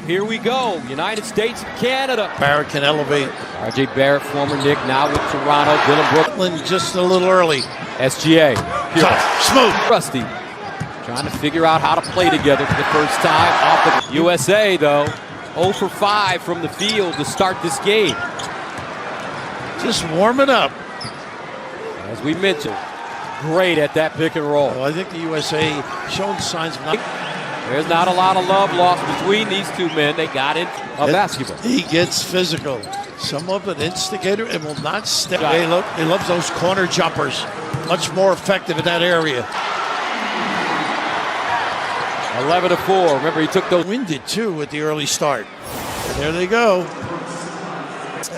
Here we go. United States and Canada. Barrett can elevate. R.J. Barrett, former Knick, now with Toronto. Dylan Brooklyn just a little early. SGA. Tough, smooth. Rusty. Trying to figure out how to play together for the first time. Off the USA, though, 0 for 5 from the field to start this game. Just warming up. As we mentioned, great at that pick and roll. Well, I think the USA showing signs of not. There's not a lot of love lost between these two men. They got into basketball. He gets physical. Some of an instigator and will not step. He loves those corner jumpers. Much more effective in that area. 11-4. Remember, he took those. Winded too with the early start. And there they go.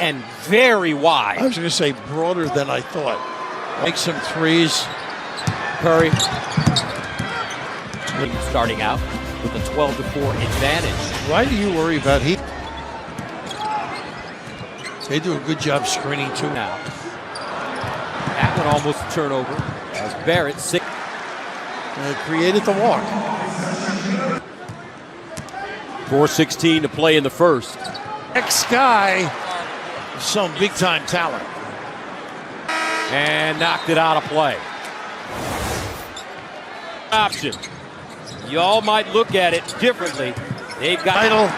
And very wide. I was going to say broader than I thought. Make some threes. Curry. Starting out with a 12-4 advantage. Why do you worry about heat? They do a good job screening too. Now, that one almost a turnover as Barrett created the walk. 4:16 to play in the first. Next guy, some big time talent. And knocked it out of play. Option. Y'all might look at it differently. They've got title.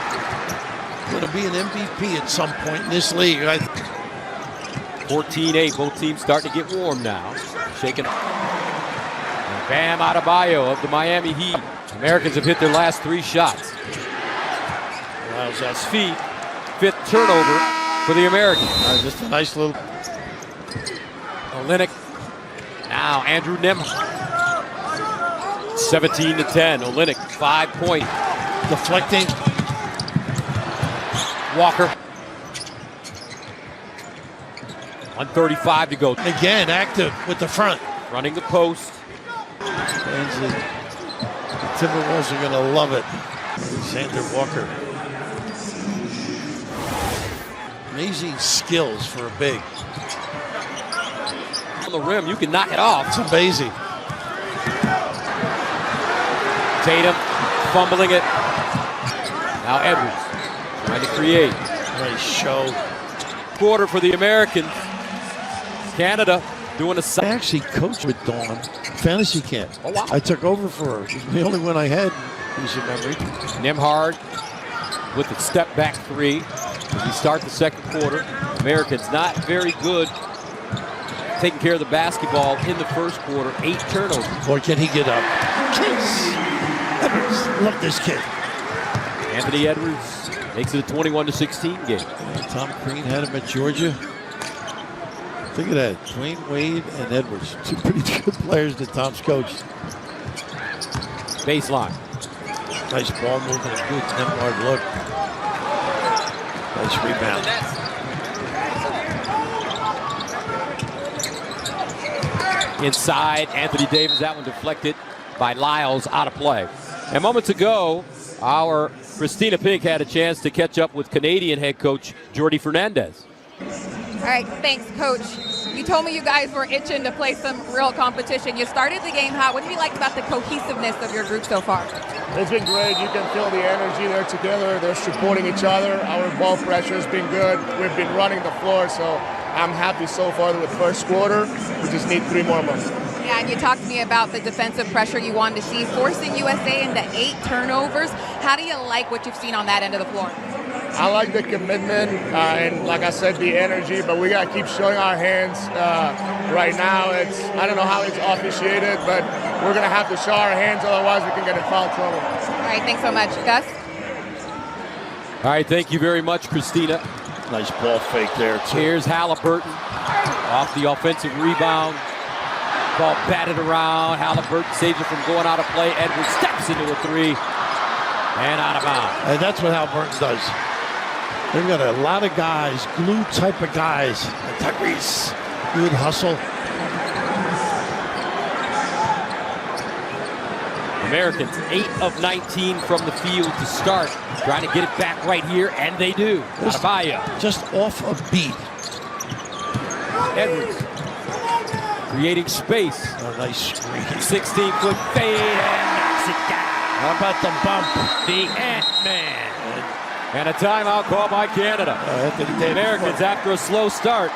Going to be an MVP at some point in this league. 14-8. Both teams starting to get warm now. Shaking. And Bam Adebayo of the Miami Heat. Americans have hit their last 3 shots. Allows that feet. 5th turnover for the Americans. Just a nice little. Olynyk. Now Andrew Nembhard. 17-10. Olynyk, 5-point. Deflecting. Walker. 1:35 to go. Again, active with the front. Running the post. The Timberwolves are going to love it. Alexander Walker. Amazing skills for a big. On the rim, you can knock it off. It's amazing. Tatum fumbling it. Now Edwards trying to create. Nice show. Quarter for the Americans. Canada doing a. I actually coached with Dawn, fantasy camp. Oh, wow. I took over for her. It was the only one I had, use your memory. Nembhard with the step back 3 as we start the second quarter. Americans not very good taking care of the basketball in the first quarter. 8 turnovers. Boy, can he get up. Edwards, love this kid. Anthony Edwards makes it a 21-16 game. Tom Crean had him at Georgia. Think of that, Dwayne Wade and Edwards. 2 pretty good players that Tom's coached. Baseline. Nice ball movement, good Nembhard look. Nice rebound. Inside, Anthony Davis, that one deflected by Lyles, out of play. And moments ago, our Christina Pink had a chance to catch up with Canadian head coach Jordi Fernandez. All right, thanks, Coach. You told me you guys were itching to play some real competition. You started the game hot. What have you liked about the cohesiveness of your group so far? It's been great. You can feel the energy. They're together. They're supporting each other. Our ball pressure has been good. We've been running the floor, so I'm happy so far with the first quarter. We just need 3 more months. Yeah, and you talked to me about the defensive pressure you wanted to see, forcing USA into 8 turnovers. How do you like what you've seen on that end of the floor? I like the commitment and, like I said, the energy, but we got to keep showing our hands. Right now, I don't know how it's officiated, but we're going to have to show our hands, otherwise we can get in foul trouble. All right, thanks so much. Gus? All right, thank you very much, Christina. Nice ball fake there, too. Here's Halliburton off the offensive rebound. Ball batted around. Halliburton saves it from going out of play. Edwards steps into a 3 and out of bounds. And that's what Halliburton does. They've got a lot of guys, glue type of guys. And Tyrese, good hustle. Americans 8 of 19 from the field to start. Trying to get it back right here, and they do. Adebayo. Just off a beat. Edwards creating space. A nice screen. 16-foot fade and knocks it down. How about the bump? The Ant-Man. And a timeout called by Canada. The Americans, after a slow start,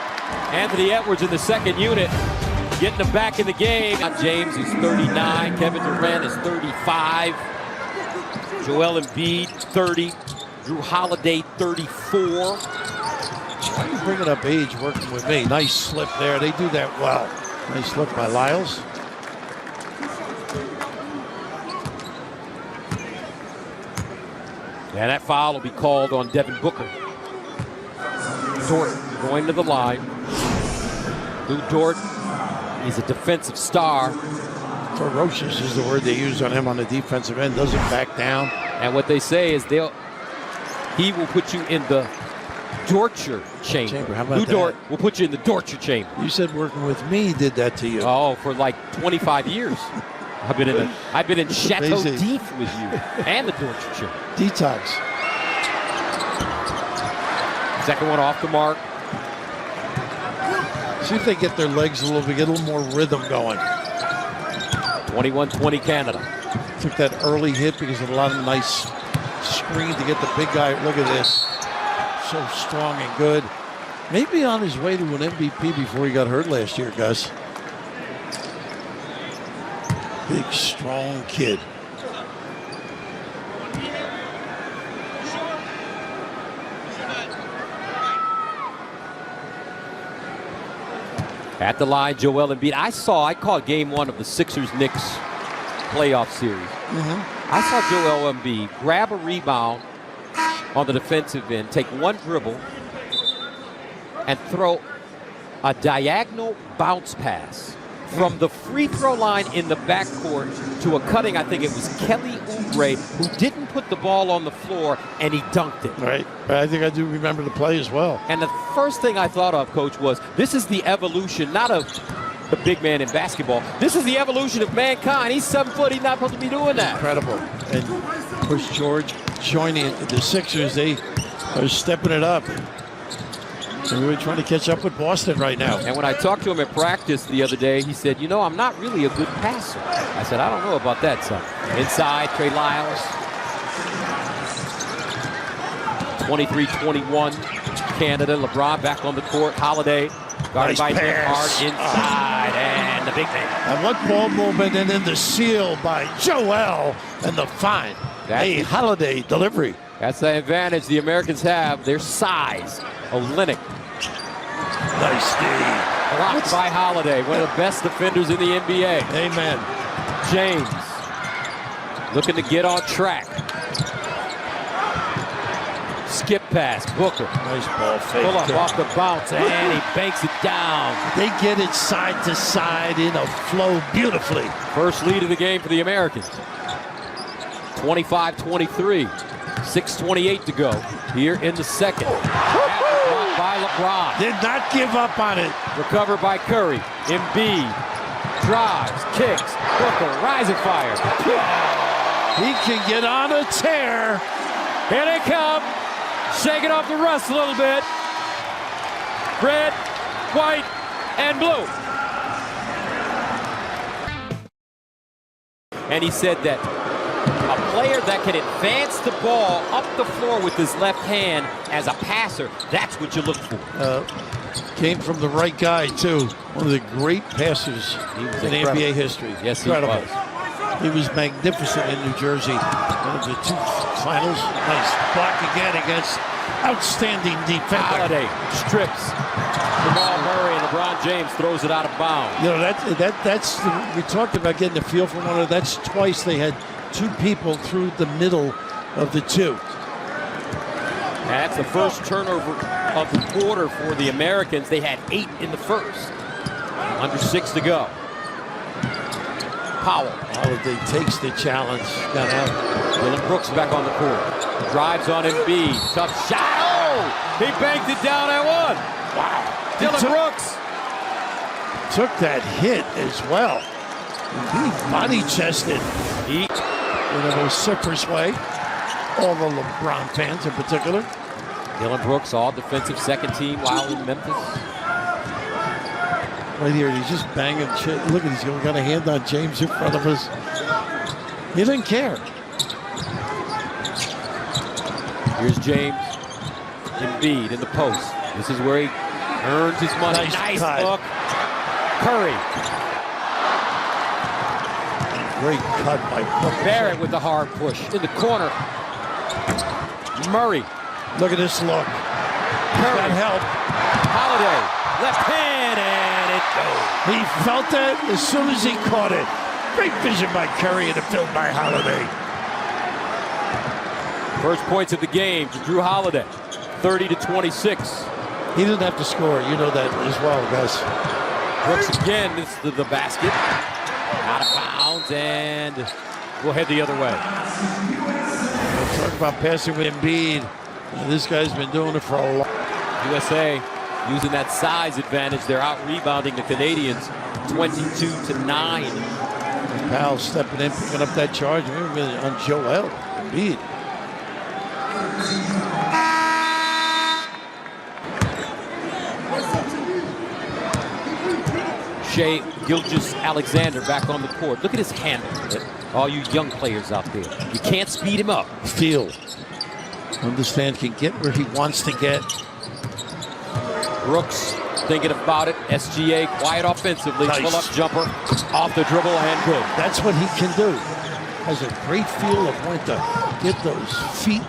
Anthony Edwards in the second unit, getting them back in the game. James is 39, Kevindurant is 35, Joel Embiid 30, Drew Holiday 34. Why are you bringing up age working with me? Nice slip there. They do that well. Nice slip by Lyles. And that foul will be called on Devin Booker. Dort going to the line. Lou Dort, he's a defensive star. Ferocious is the word they use on him on the defensive end. Doesn't back down. And what they say is he will put you in the torture chamber. How about Lou that? Dort will put you in the torture chamber. You said working with me did that to you. Oh, for like 25 years. I've been in Chateau D'If with you and the torture chamber. Detox. Second one off the mark. See if they get their legs a little bit, get a little more rhythm going. 21-20 Canada. Took that early hit because of a lot of nice screen to get the big guy. Look at this. So strong and good. Maybe on his way to an MVP before he got hurt last year, Gus. Big, strong kid. At the line, Joel Embiid. I caught game one of the Sixers-Knicks playoff series. I saw Joel Embiid grab a rebound on the defensive end, take one dribble, and throw a diagonal bounce pass from the free throw line in the backcourt to a cutting, I think it was Kelly Oubre, who didn't put the ball on the floor, and he dunked it. Right. I think I do remember the play as well. And the first thing I thought of, Coach, was this is the evolution, not of the big man in basketball. This is the evolution of mankind. He's 7 foot. He's not supposed to be doing that. Incredible. And of course, George joining the Sixers, they are stepping it up. And we're trying to catch up with Boston right now. And when I talked to him at practice the other day, he said, you know, I'm not really a good passer. I said, I don't know about that, son. Inside, Trey Lyles. 23-21, Canada. LeBron back on the court. Holiday guarded by Nick Hart inside. And the big man. And what ball movement, and then the seal by Joel and the fine. A Holiday delivery. That's the advantage the Americans have. Their size. Olynyk. Nice D. Blocked by Holiday, one of the best defenders in the NBA. Amen. James looking to get on track. Skip pass, Booker. Nice ball fake. Pull up off the bounce, and he banks it down. They get it side to side in a flow beautifully. First lead of the game for the Americans. 25-23. 6:28 to go here in the second. Blocked by LeBron. Did not give up on it. Recovered by Curry. Embiid drives, kicks. Booker, rising fire. He can get on a tear. Here they come. Shaking off the rust a little bit. Red, white, and blue. And he said that a player that can advance the ball up the floor with his left hand as a passer, that's what you look for. Came from the right guy, too. One of the great passers in NBA history. Yes, incredible. he was. He was magnificent in New Jersey. One of the two finals. Nice block again against outstanding defender. Holiday strips Jamal Murray, and LeBron James throws it out of bounds. You know, that's we talked about getting a feel for one of that's twice they had two people through the middle of the two. And that's the first turnover of the quarter for the Americans. They had 8 in the first. Under 6 to go. Powell. Holiday takes the challenge. Got out. Dillon Brooks back on the court. Drives on Embiid. Tough shot. Oh! He banked it down at one. Wow. Dillon Brooks. Took that hit as well. He body chested. In the most citrus way. All the LeBron fans in particular. Dillon Brooks, all defensive second team while in Memphis. Right here, he's just banging shit. Look at, he's got a hand on James in front of us. He didn't care. Here's James. Embiid in the post. This is where he earns his money. Nice look. Curry. Great cut by Booker. Barrett with the hard push in the corner. Murray. Look at this look. Curry. That help. Holiday. Left hand, and it goes. He felt that as soon as he caught it. Great vision by Curry and a field by Holiday. First points of the game to Drew Holiday. 30-26. He didn't have to score. You know that as well, guys. Brooks again. This is the basket. Out of bounds, and we'll head the other way. Talk about passing with Embiid. This guy's been doing it for a long time. USA using that size advantage. They're out rebounding the Canadians 22-9. Powell stepping in, picking up that charge. Maybe on Joel Embiid. Shai Gilgeous-Alexander back on the court. Look at his handle. All you young players out there. You can't speed him up. Feel. Understand, can get where he wants to get. Brooks thinking about it. SGA quiet offensively. Nice. Pull-up jumper off the dribble and good. That's what he can do. Has a great feel of when to get those feet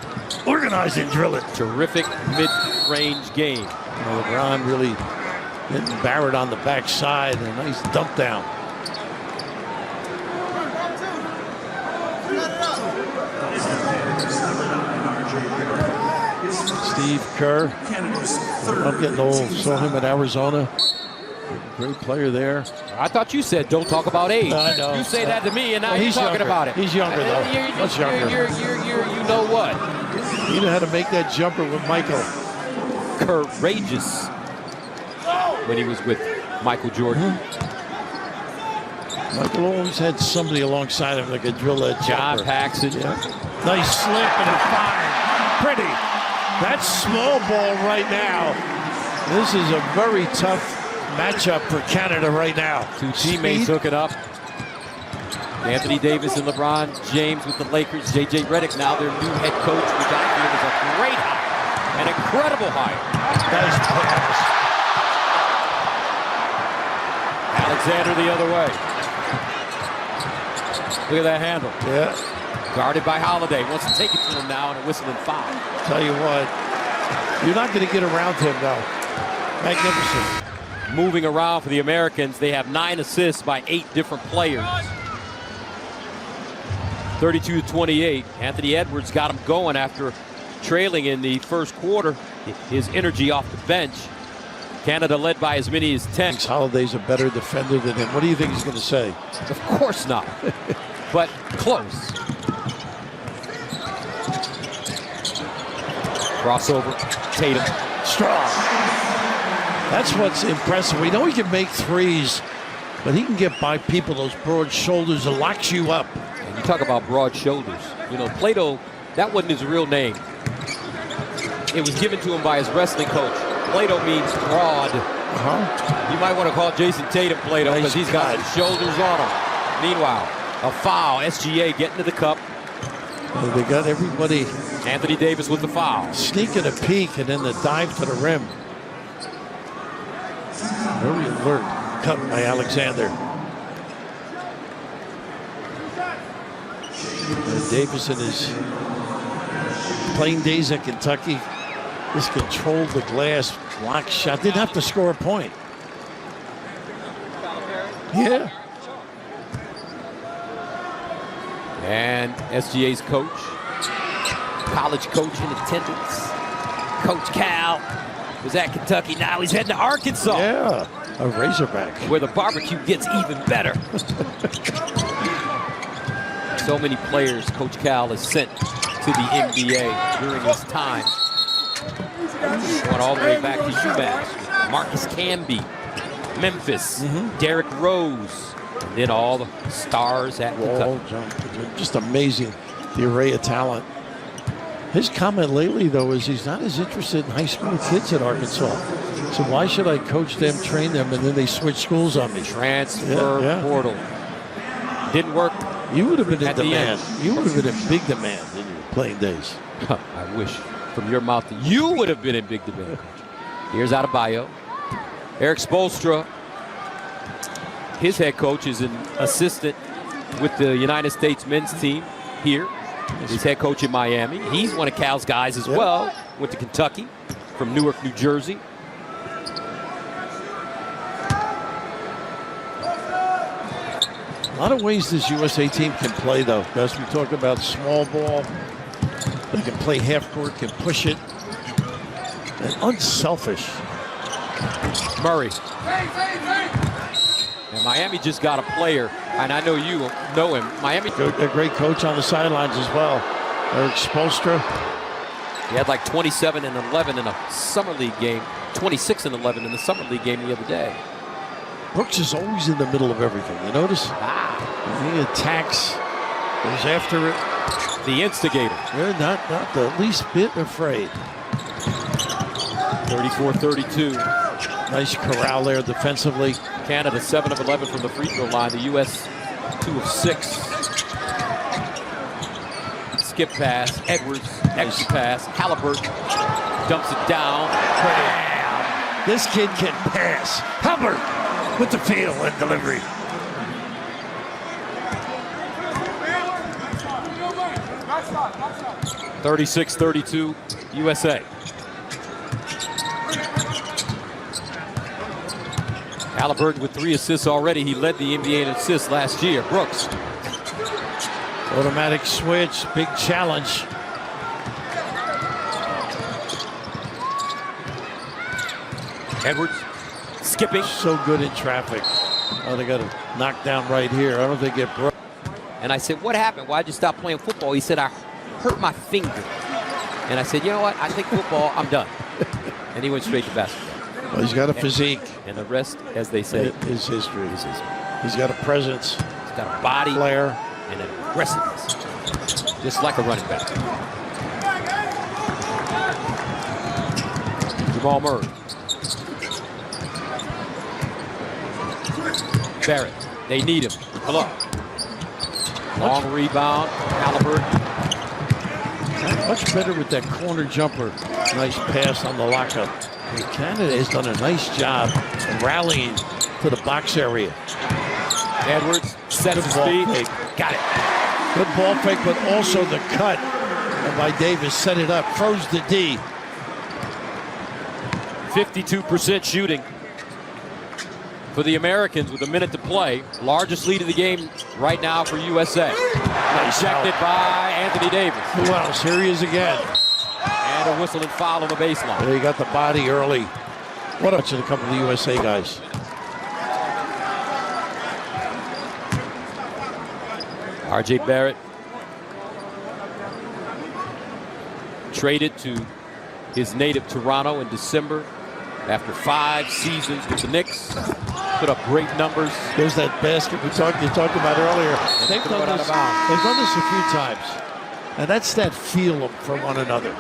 organized and drill it. Terrific mid-range game. LeBron really getting Barrett on the backside. A nice dump down. Steve Kerr. I'm getting old. Saw him at Arizona. Great player there. I thought you said don't talk about age. I know. You say that to me, and now Well, you're talking younger. about it. He's younger, though. Much younger. You know what? You know how to make that jumper with Michael. Courageous when he was with Michael Jordan. Michael always had somebody alongside him that could drill that John jumper. Paxson. Yeah. Nice slip and a fire. Pretty. That's small ball right now. This is a very tough matchup for Canada right now. Two teammates hooking up. Anthony Davis and LeBron James with the Lakers. J.J. Redick now their new head coach, which I feel is a great hire. An incredible hire. Nice pass. Alexander the other way. Look at that handle. Yeah. Guarded by Holiday. Wants to take it to him now and a whistling foul. Tell you what, you're not going to get around him, though. Magnificent. Moving around for the Americans, they have 9 assists by 8 different players. 32-28. Anthony Edwards got him going after trailing in the first quarter. His energy off the bench. Canada led by as many as 10. Holiday's a better defender than him. What do you think he's going to say? Of course not, but close. Crossover, Tatum. Strong. That's what's impressive. We know he can make threes, but he can get by people, those broad shoulders, and locks you up. And you talk about broad shoulders. You know, Plato, that wasn't his real name. It was given to him by his wrestling coach. Plato means broad. You might want to call Jason Tatum Plato because he's got some shoulders on him. Meanwhile, a foul. SGA getting to the cup. Well, they got everybody. Anthony Davis with the foul. Sneaking a peek and then the dive to the rim. Very alert. Cut by Alexander. And Davis in his playing days at Kentucky just controlled the glass, block shot. Didn't have to score a point. Yeah. And SGA's coach, college coach in attendance. Coach Cal was at Kentucky. Now he's heading to Arkansas. Yeah, a Razorback. Where the barbecue gets even better. So many players Coach Cal has sent to the NBA during his time. Going all the way back to UMass. Marcus Camby, Memphis, Derrick Rose, and then all the stars at Kentucky. Just amazing, the array of talent. His comment lately, though, is he's not as interested in high school kids at Arkansas. So why should I coach them, train them, and then they switch schools on me? Transfer portal. Didn't work. You would have been in at the demand. end. You would have been in big demand in your playing days. I wish. from your mouth that you would have been in big demand. Here's Adebayo. Eric Spoelstra, his head coach, is an assistant with the United States men's team here. He's head coach in Miami. He's one of Cal's guys as well. Went to Kentucky from Newark, New Jersey. A lot of ways this USA team can play, though. As we talk about small ball, they can play half court, can push it, and unselfish. Murray. And Miami just got a player, and I know you know him. Miami. A great coach on the sidelines as well. Eric Spoelstra. He had like 27 and 11 in a summer league game, 26 and 11 in the summer league game the other day. Brooks is always in the middle of everything. You notice? He attacks, goes after it. The instigator. They're not the least bit afraid. 34-32. Nice corral there defensively. Canada 7 of 11 from the free throw line. The U.S. 2 of 6. Skip pass. Edwards. Extra pass. Halliburton dumps it down. Bam! This kid can pass. Hubbard with the feel and delivery. (36-32) USA. Halliburton with 3 assists already. He led the NBA in assists last year. Brooks. Automatic switch, big challenge. Edwards skipping. So good in traffic. Oh, they got a knockdown right here. I don't think it broke. And I said, what happened? Why'd you stop playing football? He said, I hurt my finger. And I said, you know what? I think football, I'm done. And he went straight to basketball. Well, he's got a physique. And the rest, as they say, is history. He's got a presence. He's got a body. Flair. And an aggressiveness. Just like a running back. Jamal Murray. Barrett. They need him. Hello. Long rebound. Halliburton. Much better with that corner jumper. Nice pass on the lockup. Canada has done a nice job of rallying to the box area. Edwards sets his feet. Got it. Good ball fake, but also the cut by Davis. Set it up. Froze the D. 52% shooting for the Americans with a minute to play. Largest lead of the game right now for USA. Ejected by Anthony Davis. Who else? Here he is again. And a whistle and foul on the baseline. There, he got the body early. What else should a couple of the USA guys? R.J. Barrett traded to his native Toronto in December after 5 seasons with the Knicks. Put up great numbers. There's that basket you talked about earlier. They've done this a few times. And that's that feel for one another.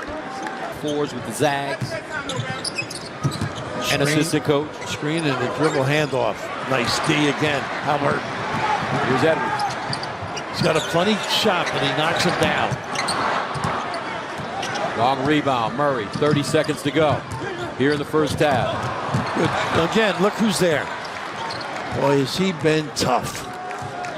4s with the Zags. And assistant coach. Screen and a dribble handoff. Nice D again. Howard. Here's Edwards. He's got a funny shot, but he knocks him down. Long rebound. Murray. 30 seconds to go here in the first half. Good. Again, look who's there. Boy, has he been tough.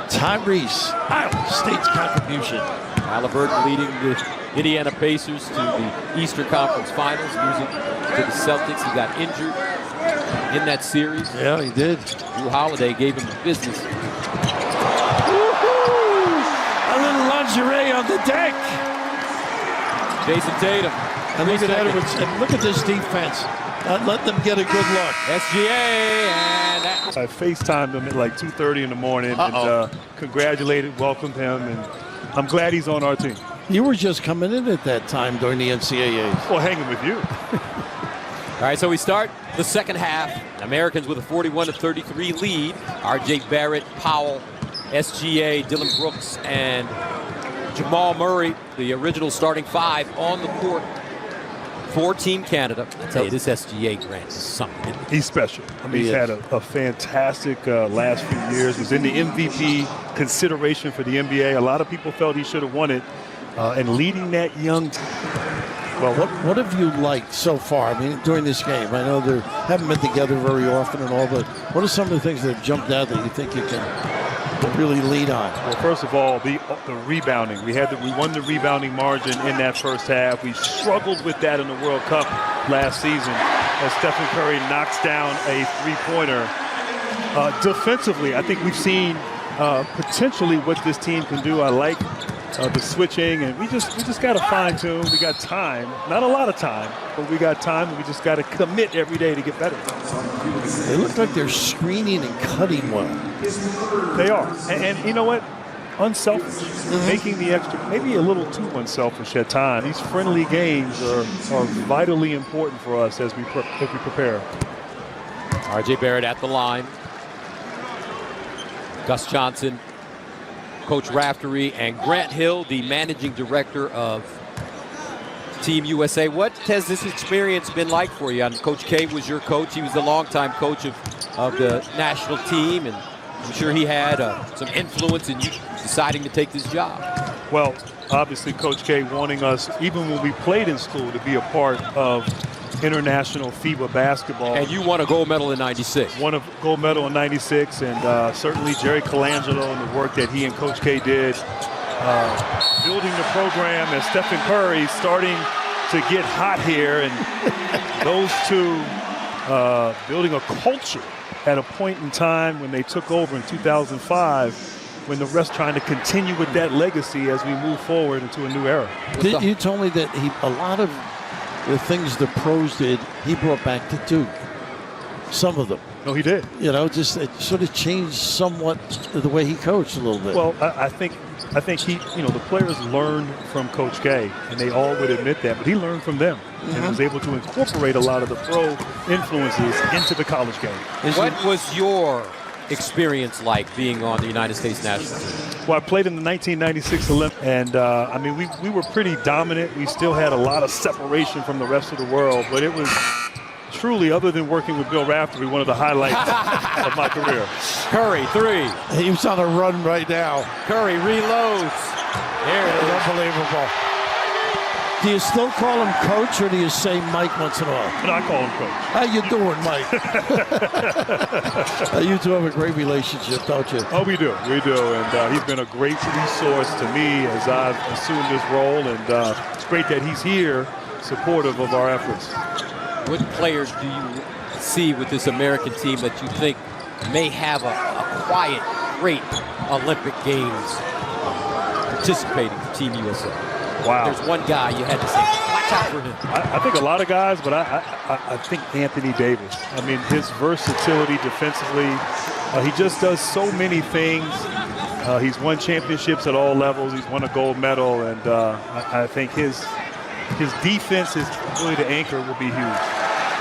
Tyrese, Iowa State's contribution. Halliburton leading the Indiana Pacers to the Eastern Conference Finals, losing to the Celtics. He got injured in that series. Yeah, he did. Drew Holiday gave him the business. A little lingerie on the deck. Jason Tatum. And look at Edwards. And look at this defense. Let them get a good look. SGA and that. I FaceTimed him at like 2:30 in the morning and congratulated, welcomed him, and I'm glad he's on our team. You were just coming in at that time during the NCAAs. Well, hanging with you. All right, so we start the second half. Americans with a 41-33 lead. R.J. Barrett, Powell, SGA, Dylan Brooks, and Jamal Murray, the original starting 5 on the court for Team Canada. I tell you, this SGA Grant is something. He's special. I mean, he's had a fantastic last few years. He's in the MVP consideration for the NBA. A lot of people felt he should have won it. And leading that young team. Well, What have you liked so far? I mean, during this game, I know they haven't been together very often and all, but what are some of the things that have jumped out that you think you can really lead on? Well, first of all, the rebounding. We won the rebounding margin in that first half. We struggled with that in the World Cup last season as Stephen Curry knocks down a three-pointer. Defensively, I think we've seen potentially what this team can do. I like the switching, and we just got to fine-tune. We got time, not a lot of time, but we got time, and we just got to commit every day to get better. They look like they're screening and cutting well. They are, and you know what? Unselfish, making the extra, maybe a little too unselfish at times. These friendly games are vitally important for us as we prepare. R.J. Barrett at the line. Gus Johnson, Coach Raftery, and Grant Hill, the managing director of Team USA. What has this experience been like for you? Coach K was your coach. He was the longtime coach of the national team, and I'm sure he had some influence in you deciding to take this job. Well, obviously, Coach K wanting us, even when we played in school, to be a part of international FIBA basketball. And you won a gold medal in '96. Won a gold medal in '96, and certainly Jerry Colangelo and the work that he and Coach K did, building the program as Stephen Curry starting to get hot here, and those two building a culture at a point in time when they took over in 2005, when the rest trying to continue with that legacy as we move forward into a new era. You told me that a lot of the things the pros did, he brought back to Duke. Some of them. No, he did. You know, just it sort of changed somewhat the way he coached a little bit. Well, I think he, the players learned from Coach K, and they all would admit that, but he learned from them and was able to incorporate a lot of the pro influences into the college game. What was your experience like being on the United States national team? Well, I played in the 1996 Olympics, and I mean, we were pretty dominant. We still had a lot of separation from the rest of the world, but it was truly, other than working with Bill Raftery, one of the highlights of my career. Curry, three. He was on a run right now. Curry reloads. There it is. Unbelievable. Do you still call him coach, or do you say Mike once in a while? And I call him coach. How you doing, Mike? You two have a great relationship, don't you? Oh, we do. We do. And he's been a great resource to me as I've assumed this role. And it's great that he's here, supportive of our efforts. What players do you see with this American team that you think may have a quiet, great Olympic Games participating for Team USA? Wow. There's one guy you had to say, watch out for him. I think a lot of guys, but I think Anthony Davis. I mean, his versatility defensively, he just does so many things. He's won championships at all levels. He's won a gold medal, and I think his defense is really the anchor will be huge.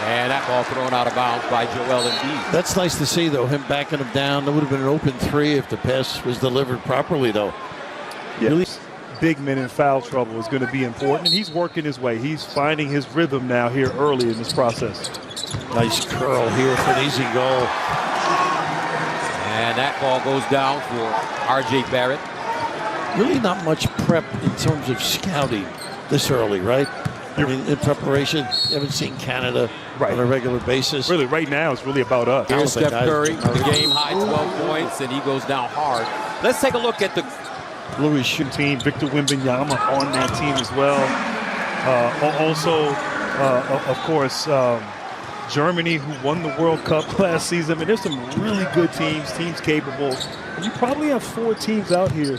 And that ball thrown out of bounds by Joel Embiid. That's nice to see, though, him backing him down. That would have been an open three if the pass was delivered properly, though. Yeah. Really, big men in foul trouble is going to be important, and he's working his way. He's finding his rhythm now here early in this process. Nice curl here for an easy goal. And that ball goes down for R.J. Barrett. Really not much prep in terms of scouting this early, right? I mean, in preparation, you haven't seen Canada on a regular basis. Really, right now, it's really about us. Here's Steph Curry, the game high 12 points, and he goes down hard. Let's take a look at the Louis shooting team. Victor Wembanyama on that team as well. Also, of course, Germany, who won the World Cup last season. I mean, there's some really good teams capable. And you probably have 4 teams out here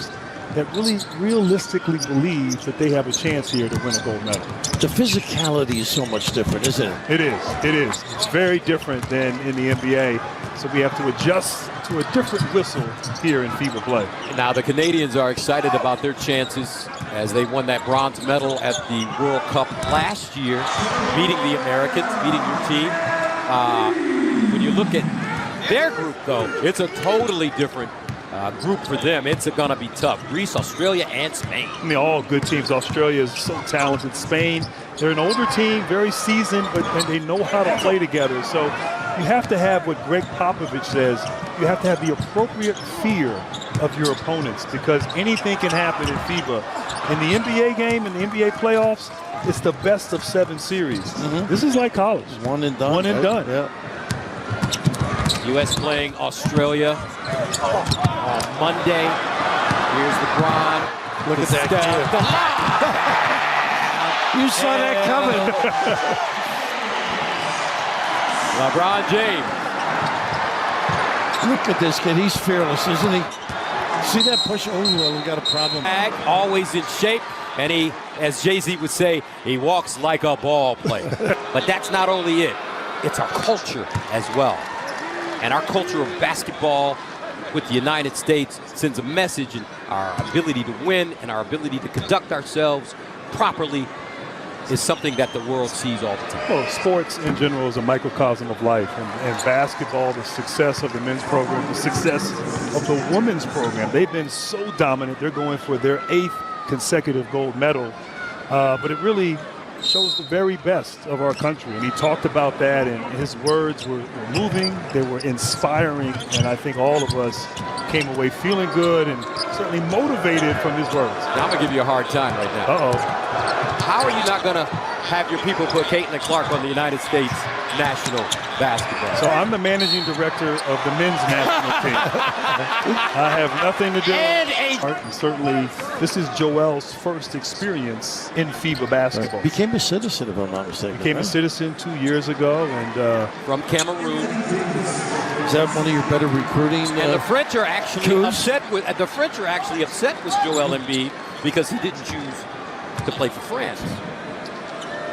that really realistically believe that they have a chance here to win a gold medal. The physicality is so much different, isn't it? It is. It is. It's very different than in the NBA. So we have to adjust to a different whistle here in FIBA play. Now the Canadians are excited about their chances as they won that bronze medal at the World Cup last year, beating the Americans, beating your team. When you look at their group, though, it's a totally different group for them. It's going to be tough. Greece, Australia, and Spain. I mean, all good teams. Australia is so talented. Spain, they're an older team, very seasoned, but they know how to play together. So you have to have what Greg Popovich says. You have to have the appropriate fear of your opponents, because anything can happen in FIBA. In the NBA game, in the NBA playoffs, it's the best of 7 series. This is like college. One and done. One and done. Yeah. U.S. playing Australia on Monday. Here's LeBron. Look at that kid. You saw that coming. LeBron James. Look at this kid. He's fearless, isn't he? See that push? Oh, well, we got a problem. Always in shape. And he, as Jay-Z would say, he walks like a ball player. But that's not only it. It's our culture as well. And our culture of basketball with the United States sends a message, and our ability to win and our ability to conduct ourselves properly is something that the world sees all the time. Well, sports in general is a microcosm of life, and basketball, the success of the men's program, the success of the women's program, they've been so dominant. They're going for their 8th consecutive gold medal, but it really shows the very best of our country, and he talked about that, and his words were moving, they were inspiring, and I think all of us came away feeling good and certainly motivated from his words. Now I'm going to give you a hard time right now. How are you not going to have your people put Caitlin Clark on the United States national basketball? So I'm the managing director of the men's national team. I have nothing to do with it. And certainly this is Joel's first experience in FIBA basketball. Became a citizen, if I'm not mistaken. Became a citizen 2 years ago, and from Cameroon. Is that one of your better recruiting? And the French are actually upset with Joel Embiid because he didn't choose to play for France.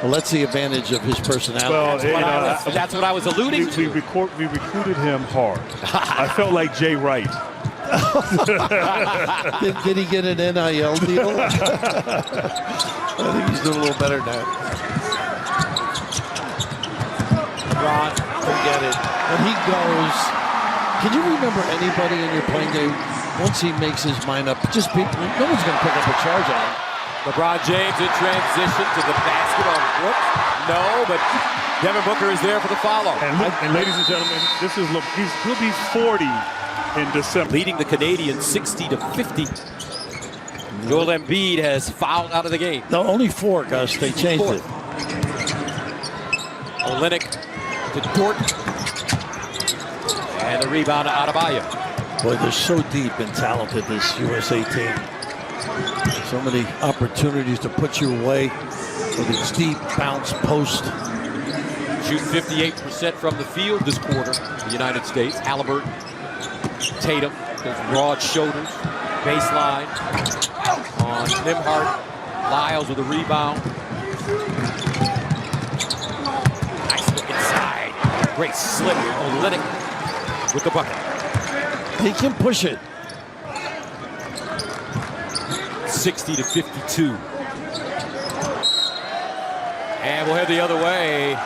Well, that's the advantage of his personality. Well, that's what I was alluding to. We recruited him hard. I felt like Jay Wright. Did he get an NIL deal? I think he's doing a little better now. Ron, forget it. When he goes, can you remember anybody in your playing day, once he makes his mind up, just people, no one's going to pick up a charge on him. LeBron James in transition to the basket on Brooks. No, but Devin Booker is there for the follow. And ladies and gentlemen, he'll be 40 in December. Leading the Canadians 60-50. Joel Embiid has fouled out of the game. No, only 4, Gus. They changed it. Olynyk to Dort. And the rebound to Adebayo. Boy, they're so deep and talented, this USA team. So many opportunities to put you away with its deep bounce post. Shoot 58% from the field this quarter, the United States. Halliburton, Tatum, those broad shoulders, baseline on Nembhard. Lyles with a rebound. Nice look inside. Great slip. Olynyk with the bucket. He can push it. 60-52. And we'll head the other way.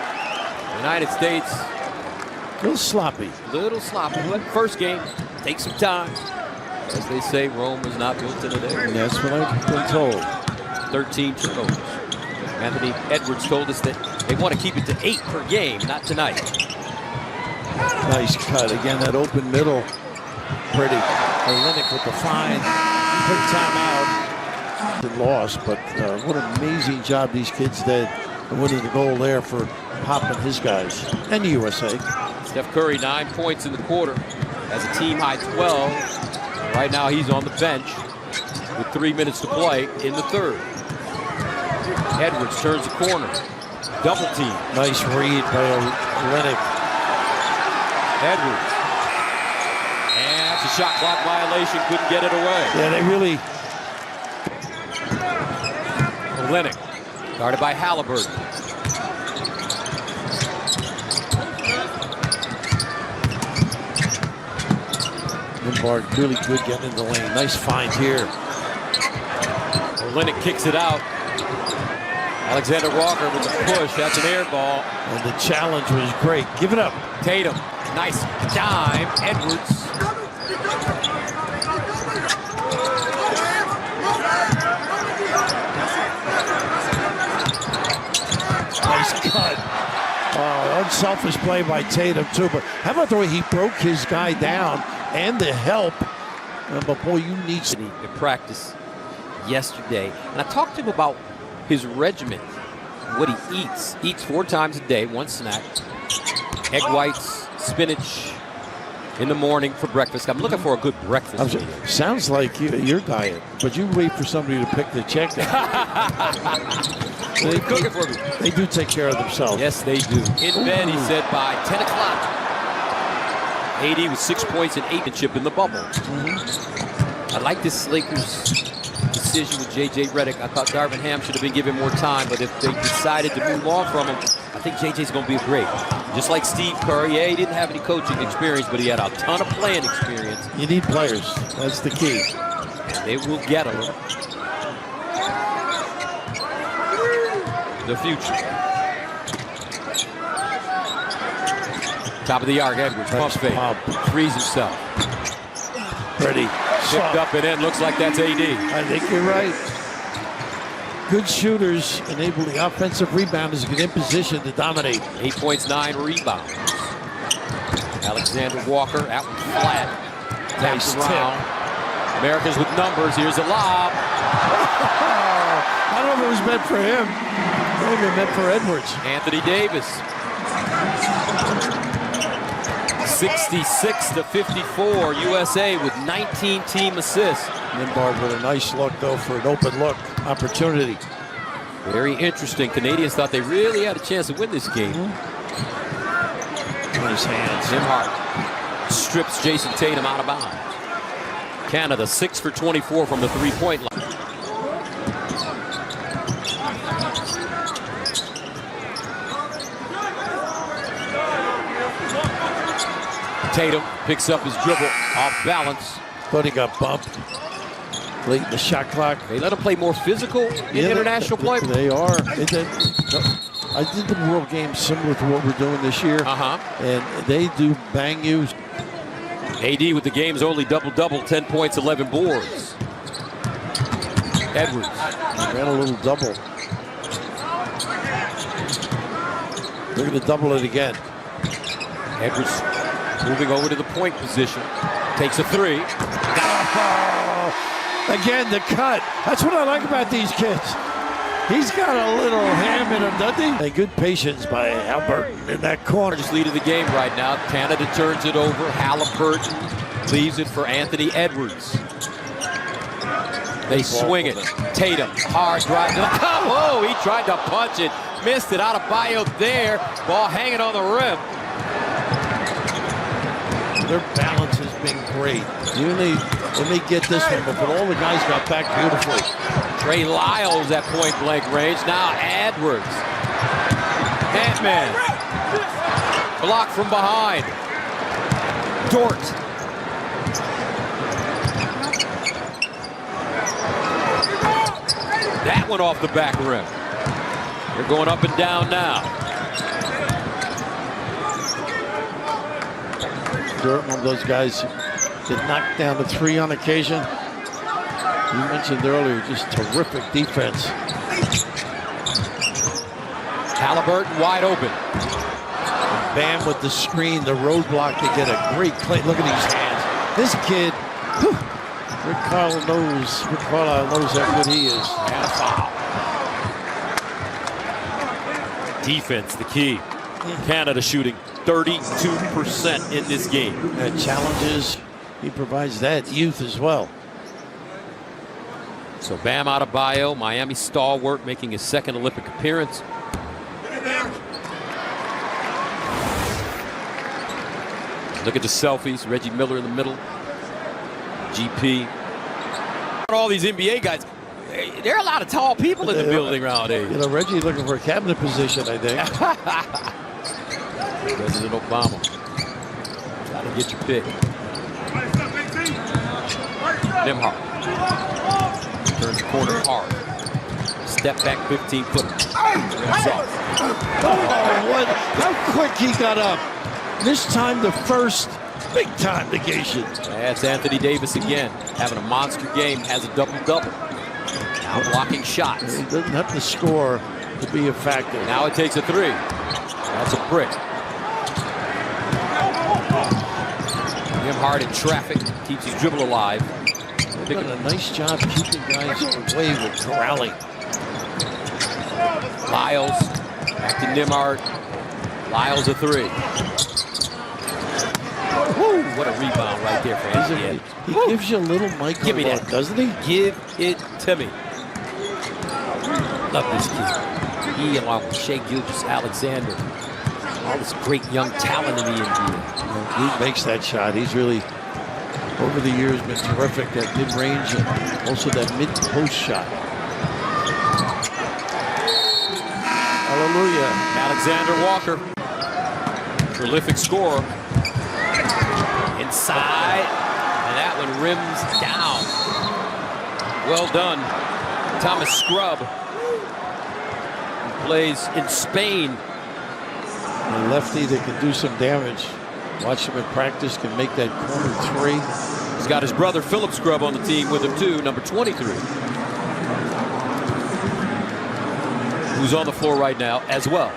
United States. A little sloppy. But first game, take some time. As they say, Rome was not built in a day. And that's what I've been told. 13 turnovers. Anthony Edwards told us that they want to keep it to 8 per game, not tonight. Nice cut. Again, that open middle. Pretty. Olynyk with the fine. Quick timeout. Lost, but what an amazing job these kids did winning the goal there for popping his guys and the USA. Steph Curry, 9 points in the quarter, has a team high 12. Right now he's on the bench with 3 minutes to play in the third. Edwards turns the corner. Double team. Nice read by Olynyk. Edwards. And it's a shot clock violation. Couldn't get it away. Yeah, they really. Olynyk, guarded by Halliburton. Nembhard really good getting in the lane. Nice find here. Olynyk kicks it out. Alexander Walker with the push. That's an air ball. And the challenge was great. Give it up. Tatum, nice dime. Edwards. Nice cut. Unselfish play by Tatum, too. But how about the way he broke his guy down and the help But boy, you need in practice yesterday. And I talked to him about his regimen, what he eats. Eats 4 times a day, 1 snack. Egg whites, spinach in the morning for breakfast. I'm looking for a good breakfast. Sounds like your diet, but you wait for somebody to pick the check down. They cook it for me. They do take care of themselves. Yes, they do. In bed, he said, by 10 o'clock. AD with 6 points and 8 in the bubble. I like this Lakers decision with J.J. Redick. I thought Darvin Ham should have been given more time, but if they decided to move on from him, I think J.J.'s going to be great. Just like Steve Kerr, yeah, he didn't have any coaching experience, but he had a ton of playing experience. You need players. That's the key. They will get him. The future. Top of the arc, Edwards, pump fake, frees himself. Ready. Picked up and in, looks like that's AD. I think you're right. Good shooters enable the offensive rebounders to get in position to dominate. 8 points, 9 rebounds. Alexander Walker out flat. Taps around. Americans with numbers. Here's a lob. I don't know if it was meant for him. Maybe it meant for Edwards. Anthony Davis. 66-54. USA with 19 team assists. Limbard with a nice look, though, for an open look opportunity. Very interesting. Canadians thought they really had a chance to win this game. In his hands. Jim Hart strips Jason Tatum out of bounds. Canada 6 for 24 from the three-point line. Tatum picks up his dribble off balance. But he got bumped late in the shot clock. They let him play more physical in international play. They are. I did the World Games similar to what we're doing this year. And they do bang you. AD with the game's only double-double, 10 points, 11 boards. Edwards. He ran a little double. They're going to double it again. Edwards moving over to the point position. Takes a 3. Again, the cut. That's what I like about these kids. He's got a little ham in him, doesn't he? And good patience by Halliburton in that corner. Just lead of the game right now. Canada turns it over. Halliburton leaves it for Anthony Edwards. They swing it. Tatum, hard drive. Oh, he tried to punch it. Missed it. Out of bio there. Ball hanging on the rim. Their balance has been great. When they get this one, but all the guys got back beautifully. Trey Lyles at point-blank range. Now Edwards. Ant-Man. Blocked from behind. Dort. That one off the back rim. They're going up and down now. Durant, one of those guys that knocked down the 3 on occasion. You mentioned earlier, just terrific defense. Halliburton wide open. Bam with the screen, the roadblock to get a great play. Look at these hands. This kid, whew, Rick Carlisle knows how good he is. And a foul. Defense, the key. Canada shooting 32% in this game. Challenges, he provides that youth as well. So Bam Adebayo, Miami stalwart, making his 2nd Olympic appearance. Look at the selfies. Reggie Miller in the middle. GP. All these NBA guys. There are a lot of tall people in the building nowadays. You know, Reggie looking for a cabinet position, I think. President Obama. Try to get your pick. Nimhart. Turns the corner hard. Step back 15-footer. Oh, what? How quick he got up. This time the first big-time negation. That's Anthony Davis again. Having a monster game. Has a double-double. Now blocking shots. He doesn't have to score to be a factor. Now it takes a 3. That's a brick. Nimhart in traffic. Keeps his dribble alive. They've done a nice job keeping guys away with corralling. Lyles back to Nimard. Lyles a three. Woo, what a rebound right there for Anthony. He gives you a little micro Give me that, look, doesn't he? Give it to me. Love this kid. He, along with Shea Gilgeous-Alexander, all this great young talent in the NBA. He makes that shot. He's really, over the years, been terrific at mid-range and also that mid-post shot. Hallelujah. Alexander Walker, prolific scorer. Inside, and that one rims down. Well done, Thomas Scrub, who plays in Spain. A lefty that can do some damage. Watch him in practice, can make that corner three. He's got his brother Philip Scrub on the team with him too, number 23. Who's on the floor right now as well.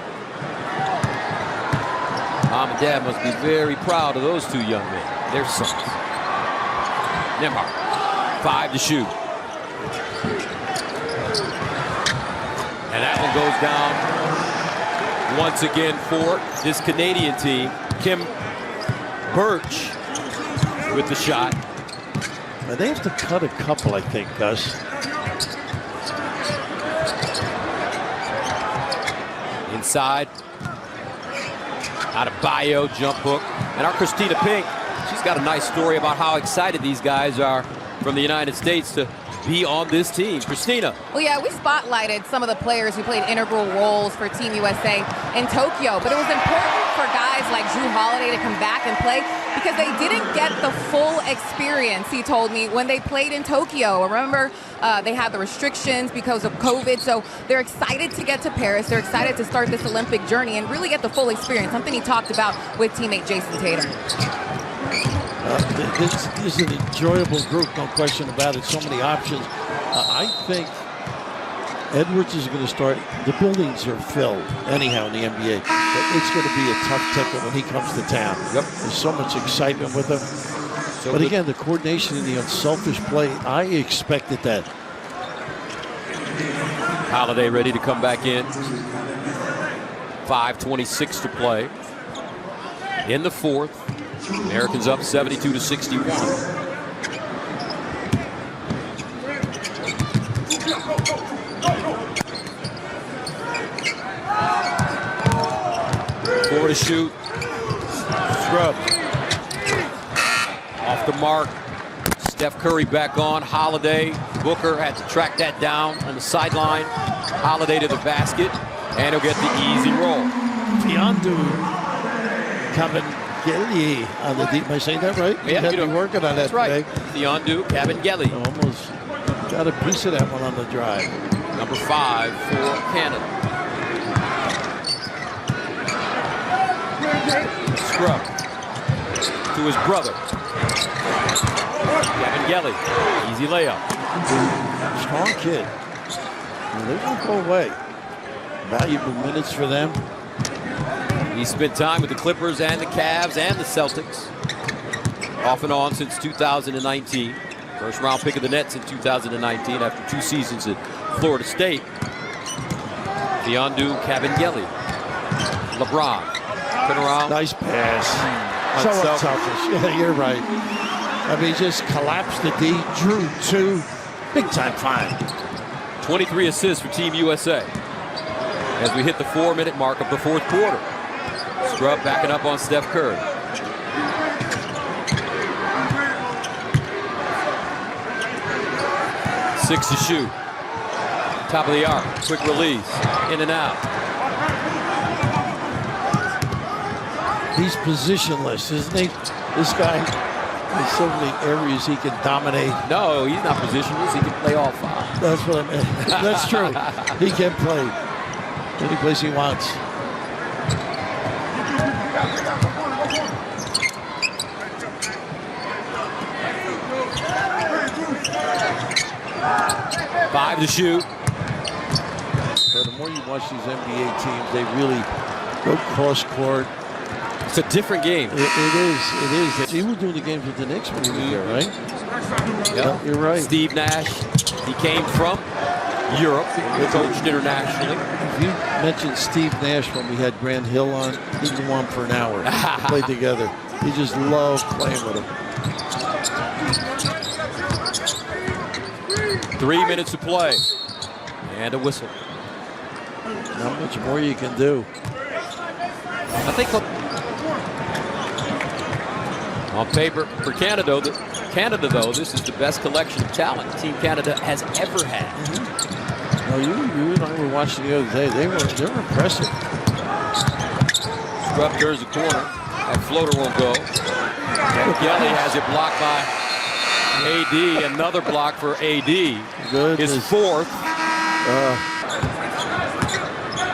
Mom and Dad must be very proud of those two young men. Their sons. Nimar, 5 to shoot. And that one goes down once again for this Canadian team. Kim Birch with the shot. Now they have to cut a couple, I think, Gus. Inside. Out of Bio, jump hook. And our Christina Pink, she's got a nice story about how excited these guys are from the United States to be on this team. Christina. Well, yeah, we spotlighted some of the players who played integral roles for Team USA in Tokyo, but it was important for guys like Drew Holiday to come back and play because they didn't get the full experience, he told me, when they played in Tokyo. Remember, they had the restrictions because of COVID, so they're excited to get to Paris. They're excited to start this Olympic journey and really get the full experience, something he talked about with teammate Jason Tatum. This is an enjoyable group, no question about it. So many options. I think Edwards is going to start. The buildings are filled anyhow in the NBA. But it's going to be a tough ticket when he comes to town. Yep. There's so much excitement with him. But again, the coordination and the unselfish play, I expected that. Holiday ready to come back in. 5:26 to play in the fourth. Americans up 72-61. Four to shoot. Scrub. Off the mark. Steph Curry back on. Holiday. Booker had to track that down on the sideline. Holiday to the basket. And he'll get the easy roll. Fiondu Kevindurant on the deep. Am I saying that right? Yeah, He's been working on that today. Fiondu Kevindurant. Almost got a piece of that one on the drive. Number 5 for Canada. Scrub to his brother. Kevindurant. Easy layup. Strong kid. Well, they won't go away. Valuable minutes for them. He spent time with the Clippers and the Cavs and the Celtics. Off and on since 2019. First round pick of the Nets in 2019 after 2 seasons at Florida State. Fiondu Kevindurant. LeBron. Turn around. Nice pass. So unselfish. Yeah, you're right. I mean, just collapsed the D. Drew 2. Big time find. 23 assists for Team USA as we hit the 4-minute mark of the fourth quarter. Scrub backing up on Steph Curry. Six to shoot. Top of the arc. Quick release. In and out. He's positionless, isn't he? This guy has so many areas he can dominate. No, he's not positionless. He can play all 5. That's what I meant. That's true. He can play any place he wants. Five to shoot. So the more you watch these NBA teams, they really go cross court, It's a different game. It is. He was doing the games with the Knicks when he was there, right? Yeah, you're right. Steve Nash, he came from Europe, he coached internationally. If you mentioned Steve Nash when we had Grant Hill on, he'd go on for an hour. We played together. He just loved playing with him. 3 minutes to play. And a whistle. Not much more you can do. I think on paper for Canada, though, this is the best collection of talent Team Canada has ever had. No, you and I were watching the other day. They were impressive. Scrub turns the corner. That floater won't go. And Kelly has it blocked by AD. Another block for AD. Goodness. His fourth.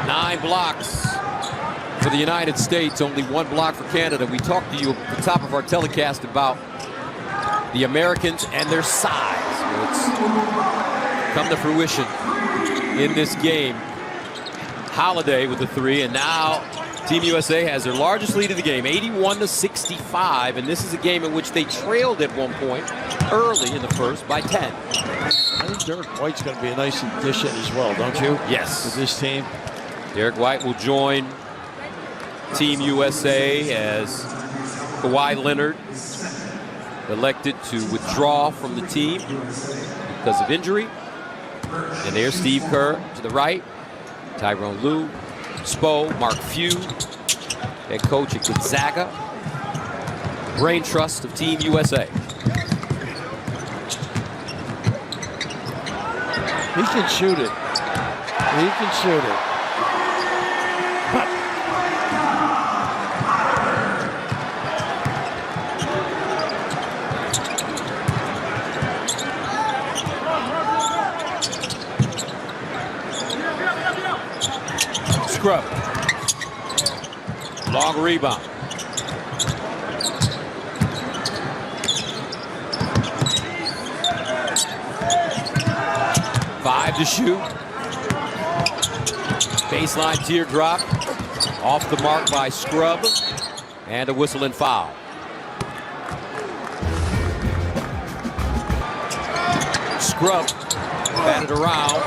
9 blocks for the United States. Only 1 block for Canada. We talked to you at the top of our telecast about the Americans and their size. Well, it's come to fruition in this game. Holiday with the 3, and now Team USA has their largest lead of the game, 81-65, and this is a game in which they trailed at one point early in the first by 10. I think Derek White's going to be a nice addition as well, don't you? Yes. To this team. Derek White will join Team USA as Kawhi Leonard elected to withdraw from the team because of injury. And there's Steve Kerr to the right, Tyronn Lue, Spo, Mark Few, head coach at Gonzaga, brain trust of Team USA. He can shoot it. He can shoot it. Scrub. Long rebound. Five to shoot. Baseline teardrop. Off the mark by Scrub. And a whistle and foul. Scrub batted around.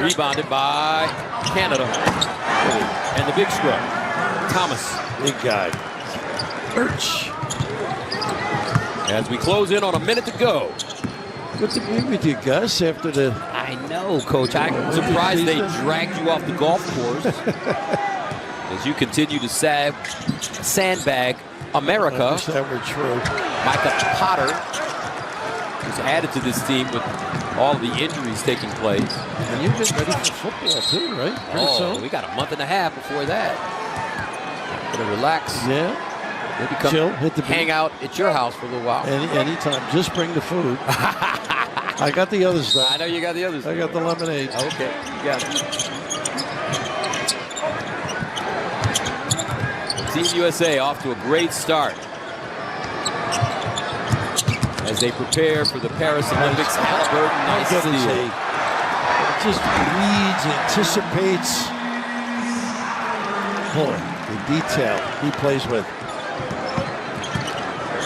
Rebounded by Canada. And the big scrub, Thomas. Big guy. Birch. As we close in on a minute to go. Good to be with you, Gus, after the... I know, Coach. I'm surprised they dragged you off the golf course. As you continue to sandbag America. I wish that were true. Micah Potter was added to this team with all the injuries taking place. And you've been ready for football too, right? We got a month and a half before that. Gonna relax. Yeah. Maybe come chill, hit the hang beat. out at your house for a little while. Anytime. Just bring the food. I got the other stuff. I know you got the others. I got the lemonade. Okay, you got it. Team USA off to a great start as they prepare for the Paris Olympics. Halliburton, nice steal. Just reads, anticipates. Boy, the detail he plays with.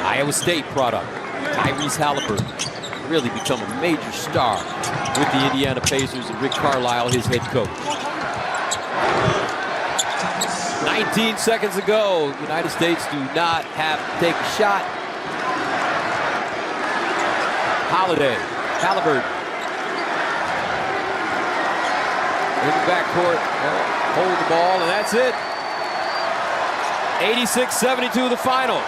Iowa State product. Tyrese Halliburton really become a major star with the Indiana Pacers and Rick Carlisle, his head coach. 19 seconds ago, the United States do not have to take a shot. Halliburton. In the backcourt, hold the ball, and that's it. 86-72 the final.